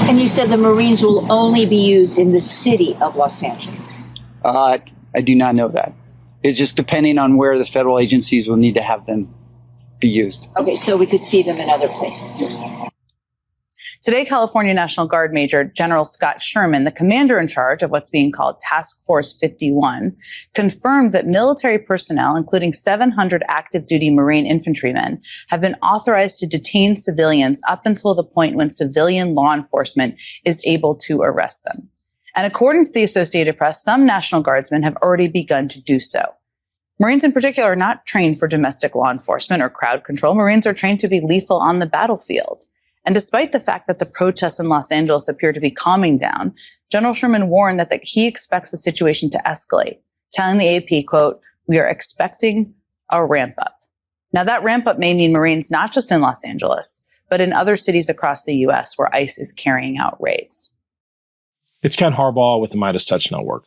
And you said the Marines will only be used in the city of Los Angeles. I do not know that. It's just depending on where the federal agencies will need to have them be used. Okay, so we could see them in other places. Today, California National Guard Major General Scott Sherman, the commander in charge of what's being called Task Force 51, confirmed that military personnel, including 700 active duty Marine infantrymen, have been authorized to detain civilians up until the point when civilian law enforcement is able to arrest them. And according to the Associated Press, some National Guardsmen have already begun to do so. Marines in particular are not trained for domestic law enforcement or crowd control. Marines are trained to be lethal on the battlefield. And despite the fact that the protests in Los Angeles appear to be calming down, General Sherman warned that he expects the situation to escalate, telling the AP, quote, "We are expecting a ramp up." Now, that ramp up may mean Marines not just in Los Angeles, but in other cities across the U.S. where ICE is carrying out raids. It's Ken Harbaugh with the MeidasTouch Network.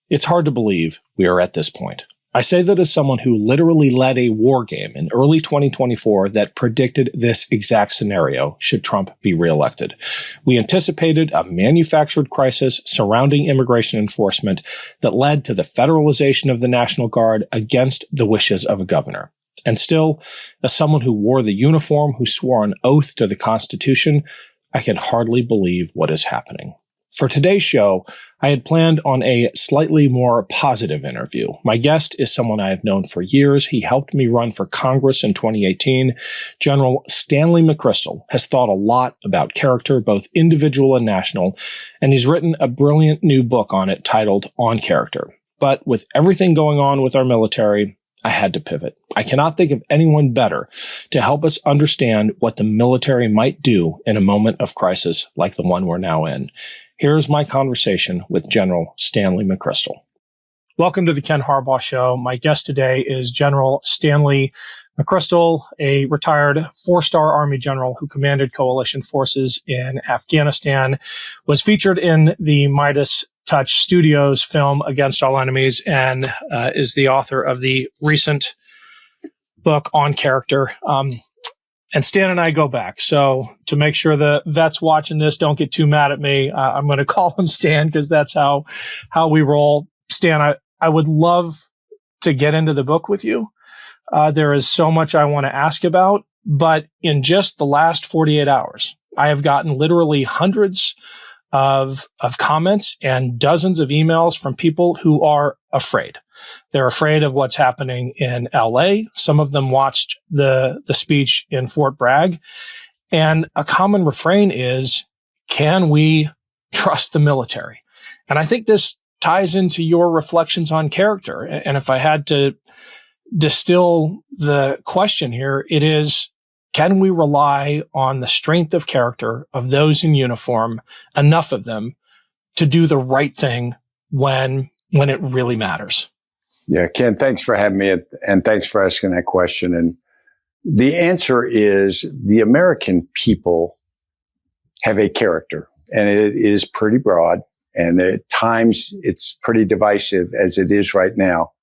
It's hard to believe we are at this point. I say that as someone who literally led a war game in early 2024 that predicted this exact scenario should Trump be reelected. We anticipated a manufactured crisis surrounding immigration enforcement that led to the federalization of the National Guard against the wishes of a governor. And still, as someone who wore the uniform, who swore an oath to the Constitution, I can hardly believe what is happening. For today's show, I had planned on a slightly more positive interview. My guest is someone I have known for years. He helped me run for Congress in 2018. General Stanley McChrystal has thought a lot about character, both individual and national, and he's written a brilliant new book on it titled On Character. But with everything going on with our military, I had to pivot. I cannot think of anyone better to help us understand what the military might do in a moment of crisis like the one we're now in. Here's my conversation with General Stanley McChrystal. Welcome to the Ken Harbaugh Show. My guest today is General Stanley McChrystal, a retired four-star Army general who commanded coalition forces in Afghanistan, was featured in the MeidasTouch Studios film Against All Enemies, and is the author of the recent book On Character. And Stan and I go back. So to make sure the vets watching this don't get too mad at me, I'm going to call him Stan because that's how we roll. Stan, I would love to get into the book with you. There is so much I want to ask about, but in just the last 48 hours, I have gotten literally hundreds of comments and dozens of emails from people who are afraid. They're afraid of what's happening in LA. Some of them watched the speech in Fort Bragg. And a common refrain is, can we trust the military? And I think this ties into your reflections on character. And if I had to distill the question here, it is, can we rely on the strength of character of those in uniform, enough of them, to do the right thing when it really matters? Yeah, Ken, thanks for having me, and thanks for asking that question. And the answer is the American people have a character, and it is pretty broad, and at times it's pretty divisive as it is right now.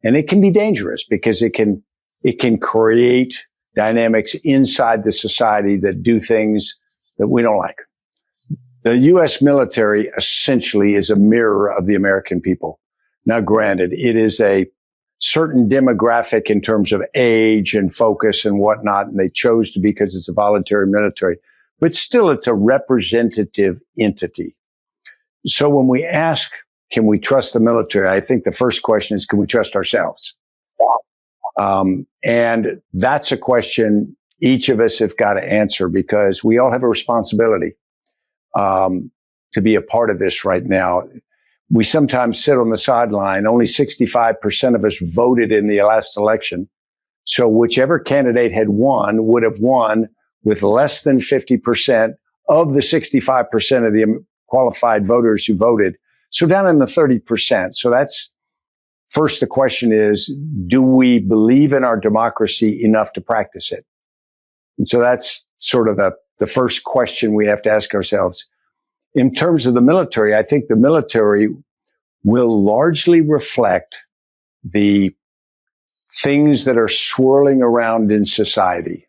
And it can be dangerous because it can create dynamics inside the society that do things that we don't like. The U.S. military essentially is a mirror of the American people. Now, granted, it is a certain demographic in terms of age and focus and whatnot, and they chose to because it's a voluntary military, but still it's a representative entity. So when we ask, can we trust the military? I think the first question is, can we trust ourselves? And that's a question each of us have got to answer because we all have a responsibility to be a part of this right now. We sometimes sit on the sideline. Only 65% of us voted in the last election. So whichever candidate had won would have won with less than 50% of the 65% of the qualified voters who voted. So down in the 30%. So that's first, the question is, do we believe in our democracy enough to practice it? And so that's sort of the first question we have to ask ourselves. In terms of the military, I think the military will largely reflect the things that are swirling around in society.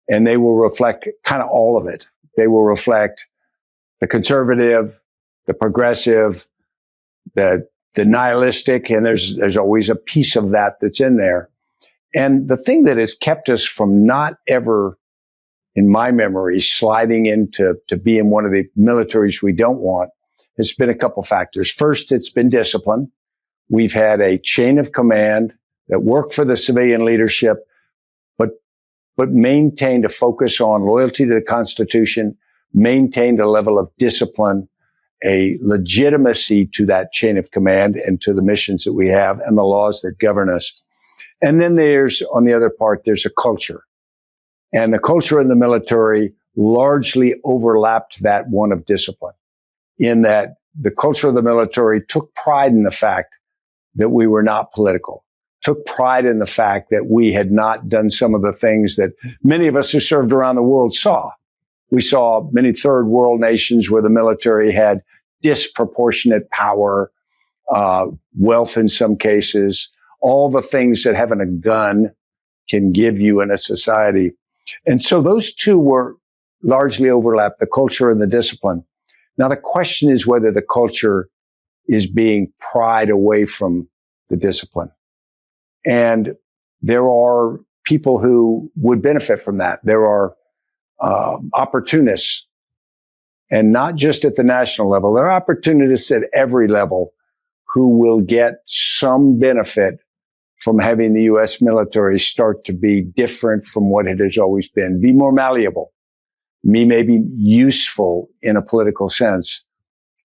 And they will reflect kind of all of it. They will reflect the conservative, the progressive, the nihilistic, and there's always a piece of that that's in there. And the thing that has kept us from not ever, in my memory, sliding into being one of the militaries we don't want has been a couple factors. First, it's been discipline. We've had a chain of command that worked for the civilian leadership, but maintained a focus on loyalty to the Constitution, maintained a level of discipline, a legitimacy to that chain of command and to the missions that we have and the laws that govern us. And then there's, on the other part, there's a culture. And the culture in the military largely overlapped that one of discipline, in that the culture of the military took pride in the fact that we were not political, took pride in the fact that we had not done some of the things that many of us who served around the world saw. We saw many third world nations where the military had disproportionate power, wealth in some cases, all the things that having a gun can give you in a society. And so those two were largely overlapped, the culture and the discipline. Now the question is whether the culture is being pried away from the discipline. And there are people who would benefit from that. There are opportunists, and not just at the national level. There are opportunists at every level who will get some benefit from having the U.S. military start to be different from what it has always been, be more malleable, maybe useful in a political sense.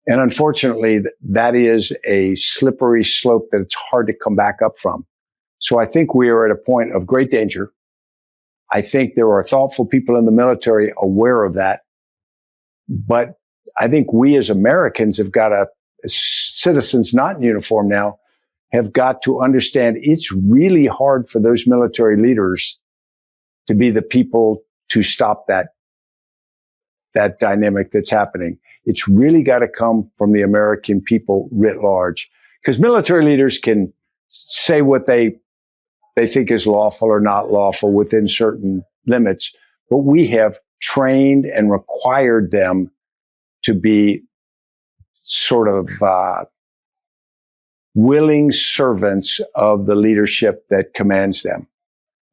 And unfortunately, that is a slippery slope that it's hard to come back up from. So I think we are at a point of great danger. I think there are thoughtful people in the military aware of that. But I think we as Americans have got to, as citizens not in uniform now, have got to understand it's really hard for those military leaders to be the people to stop that dynamic that's happening. It's really got to come from the American people writ large, because military leaders can say what they think is lawful or not lawful within certain limits, but we have trained and required them to be sort of willing servants of the leadership that commands them.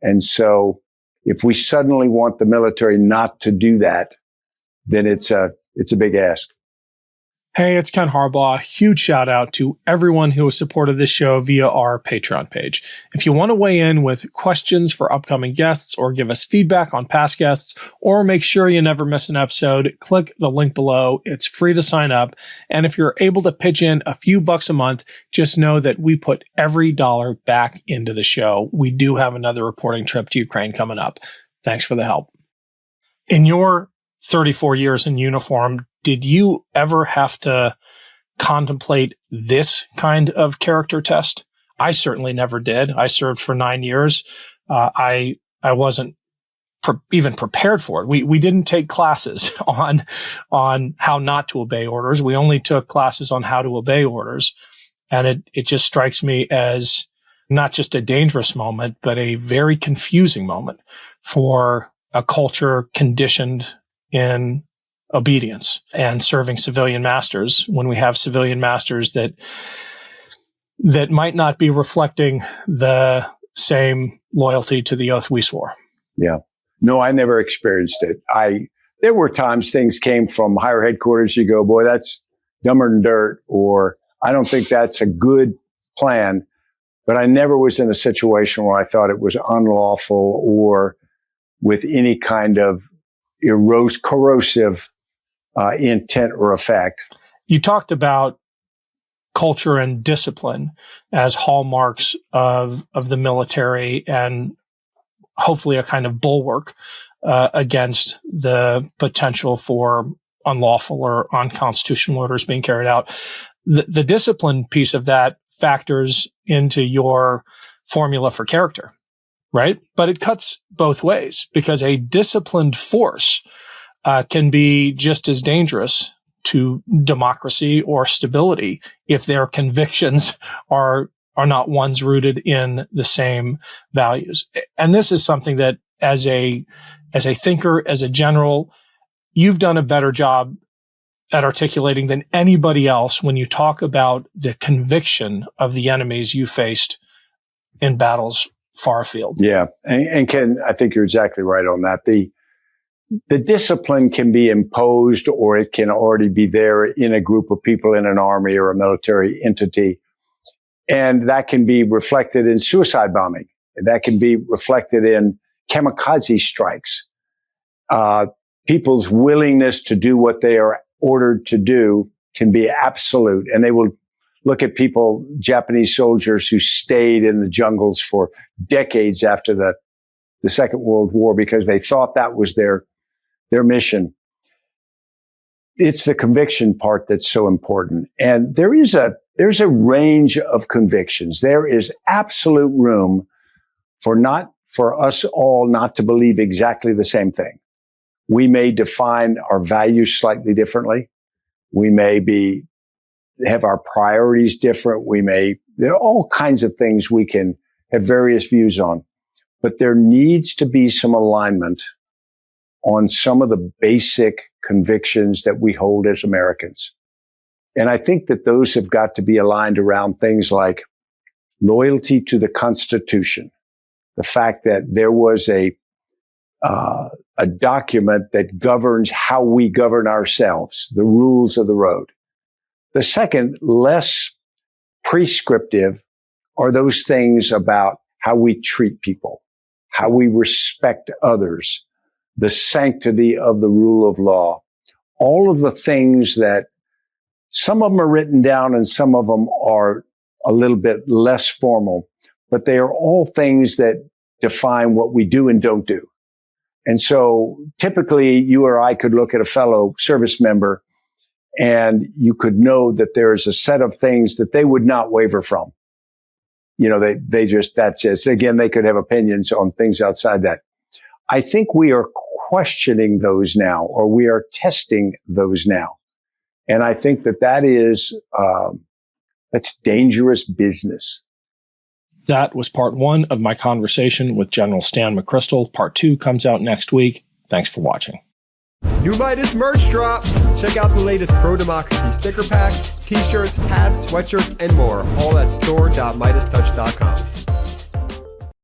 And so if we suddenly want the military not to do that, then it's a big ask. Hey, it's Ken Harbaugh. Huge shout out to everyone who has supported this show via our Patreon page. If you want to weigh in with questions for upcoming guests or give us feedback on past guests or make sure you never miss an episode, click the link below. It's free to sign up. And if you're able to pitch in a few bucks a month, just know that we put every dollar back into the show. We do have another reporting trip to Ukraine coming up. Thanks for the help. In your 34 years in uniform, did you ever have to contemplate this kind of character test? I certainly never did. I served for 9 years. I wasn't even prepared for it. We didn't take classes on how not to obey orders. We only took classes on how to obey orders. And it just strikes me as not just a dangerous moment, but a very confusing moment for a culture conditioned in obedience and serving civilian masters, when we have civilian masters that might not be reflecting the same loyalty to the oath we swore. Yeah. No, I never experienced it. There were times things came from higher headquarters. You go, boy, that's dumber than dirt, or I don't think that's a good plan. But I never was in a situation where I thought it was unlawful or with any kind of corrosive intent or effect. You talked about culture and discipline as hallmarks of the military and hopefully a kind of bulwark against the potential for unlawful or unconstitutional orders being carried out. The discipline piece of that factors into your formula for character, right? But it cuts both ways, because a disciplined force can be just as dangerous to democracy or stability if their convictions are not ones rooted in the same values. And this is something that as a thinker, as a general, you've done a better job at articulating than anybody else when you talk about the conviction of the enemies you faced in battles far afield. Yeah. And Ken, I think you're exactly right on that. The discipline can be imposed, or it can already be there in a group of people in an army or a military entity. And that can be reflected in suicide bombing. That can be reflected in kamikaze strikes. People's willingness to do what they are ordered to do can be absolute. And they will look at people, Japanese soldiers who stayed in the jungles for decades after the Second World War because they thought that was their mission. It's the conviction part that's so important. And there's a range of convictions. There is absolute room for us all not to believe exactly the same thing. We may define our values slightly differently. We may have our priorities different. There are all kinds of things we can have various views on, but there needs to be some alignment on some of the basic convictions that we hold as Americans. And I think that those have got to be aligned around things like loyalty to the Constitution, the fact that there was a document that governs how we govern ourselves, the rules of the road. The second, less prescriptive, are those things about how we treat people, how we respect others, the sanctity of the rule of law, all of the things that some of them are written down and some of them are a little bit less formal, but they are all things that define what we do and don't do. And so typically you or I could look at a fellow service member and you could know that there's a set of things that they would not waver from. They just, that's it. So again, they could have opinions on things outside that. I think we are questioning those now, or we are testing those now. And I think that is, that's dangerous business. That was part 1 of my conversation with General Stan McChrystal. Part 2 comes out next week. Thanks for watching. New Meidas merch drop. Check out the latest pro-democracy sticker packs, t-shirts, hats, sweatshirts, and more. All at store.MeidasTouch.com.